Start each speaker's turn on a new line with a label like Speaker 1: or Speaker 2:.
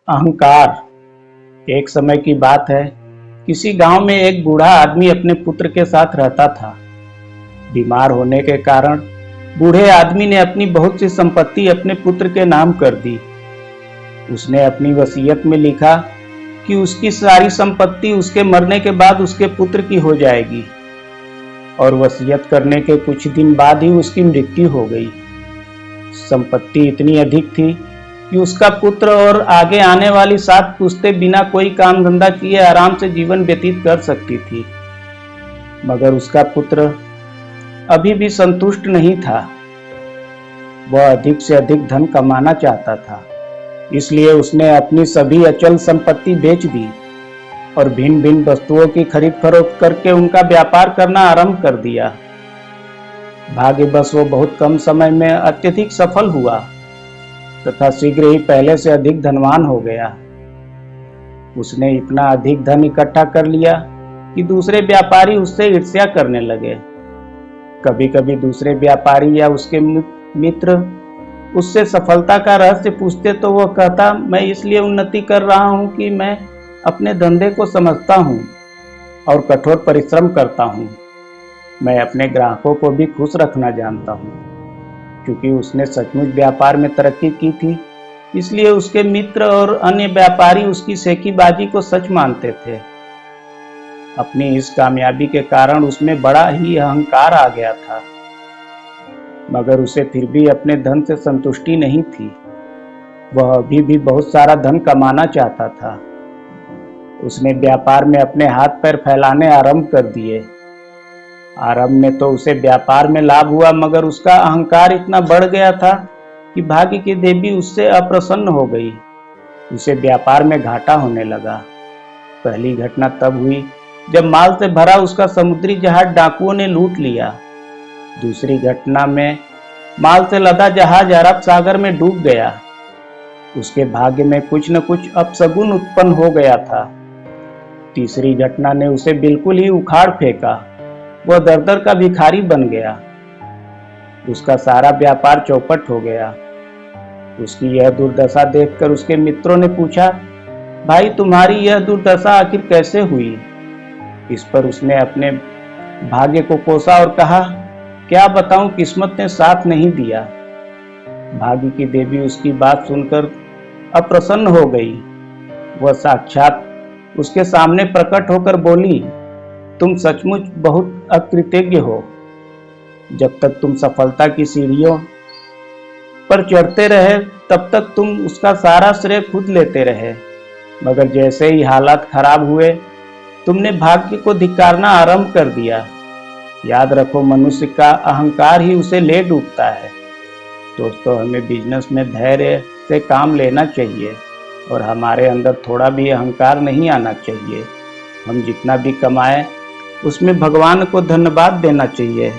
Speaker 1: अहंकार। एक समय की बात है। किसी गांव में एक बूढ़ा आदमी अपने पुत्र के साथ रहता था। बीमार होने के कारण बूढ़े आदमी ने अपनी बहुत सी संपत्ति अपने पुत्र के नाम कर दी। उसने अपनी वसीयत में लिखा कि उसकी सारी संपत्ति उसके मरने के बाद उसके पुत्र की हो जाएगी, और वसीयत करने के कुछ दिन बाद ही उसकी मृत्यु हो गई। संपत्ति इतनी अधिक थी कि उसका पुत्र और आगे आने वाली 7 पुश्तें बिना कोई काम धंधा किए आराम से जीवन व्यतीत कर सकती थी। मगर उसका पुत्र अभी भी संतुष्ट नहीं था। वह अधिक से अधिक धन कमाना चाहता था, इसलिए उसने अपनी सभी अचल संपत्ति बेच दी और भिन्न भिन्न वस्तुओं की खरीद फरोख्त करके उनका व्यापार करना आरंभ कर दिया। भाग्यवश वो बहुत कम समय में अत्यधिक सफल हुआ तथा शीघ्र ही पहले से अधिक धनवान हो गया। उसने इतना अधिक धन इकट्ठा कर लिया कि दूसरे व्यापारी उससे ईर्ष्या करने लगे। कभी कभी दूसरे व्यापारी या उसके मित्र उससे सफलता का रहस्य पूछते तो वह कहता, मैं इसलिए उन्नति कर रहा हूं कि मैं अपने धंधे को समझता हूं और कठोर परिश्रम करता हूं। मैं अपने ग्राहकों को भी खुश रखना जानता हूं। क्योंकि उसने सचमुच व्यापार में तरक्की की थी, इसलिए उसके मित्र और अन्य व्यापारी उसकी सेकीबाजी को सच मानते थे। अपनी इस कामयाबी के कारण उसमें बड़ा ही अहंकार आ गया था। मगर उसे फिर भी अपने धन से संतुष्टि नहीं थी। वह अभी भी बहुत सारा धन कमाना चाहता था। उसने व्यापार में अपने हाथ पैर फैलाने आरंभ कर दिए। आरंभ में तो उसे व्यापार में लाभ हुआ, मगर उसका अहंकार इतना बढ़ गया था कि भाग्य की देवी उससे अप्रसन्न हो गई। उसे व्यापार में घाटा होने लगा। पहली घटना तब हुई जब माल से भरा उसका समुद्री जहाज डाकुओं ने लूट लिया। दूसरी घटना में माल से लदा जहाज अरब सागर में डूब गया। उसके भाग्य में कुछ न कुछ अपशगुन उत्पन्न हो गया था। तीसरी घटना ने उसे बिल्कुल ही उखाड़ फेंका। वह दर दर का भिखारी बन गया। उसका सारा व्यापार चौपट हो गया। उसकी यह दुर्दशा देखकर उसके मित्रों ने पूछा, भाई तुम्हारी यह दुर्दशा आखिर कैसे हुई? इस पर उसने अपने भाग्य को कोसा और कहा, क्या बताऊं, किस्मत ने साथ नहीं दिया। भाग्य की देवी उसकी बात सुनकर अप्रसन्न हो गई। वह साक्षात उसके सामने प्रकट होकर बोली, तुम सचमुच बहुत अकृतज्ञ हो। जब तक तुम सफलता की सीढ़ियों पर चढ़ते रहे तब तक तुम उसका सारा श्रेय खुद लेते रहे, मगर जैसे ही हालात खराब हुए तुमने भाग्य को धिक्कारना आरंभ कर दिया। याद रखो, मनुष्य का अहंकार ही उसे ले डूबता है। दोस्तों, हमें बिजनेस में धैर्य से काम लेना चाहिए और हमारे अंदर थोड़ा भी अहंकार नहीं आना चाहिए। हम जितना भी कमाएं उसमें भगवान को धन्यवाद देना चाहिए।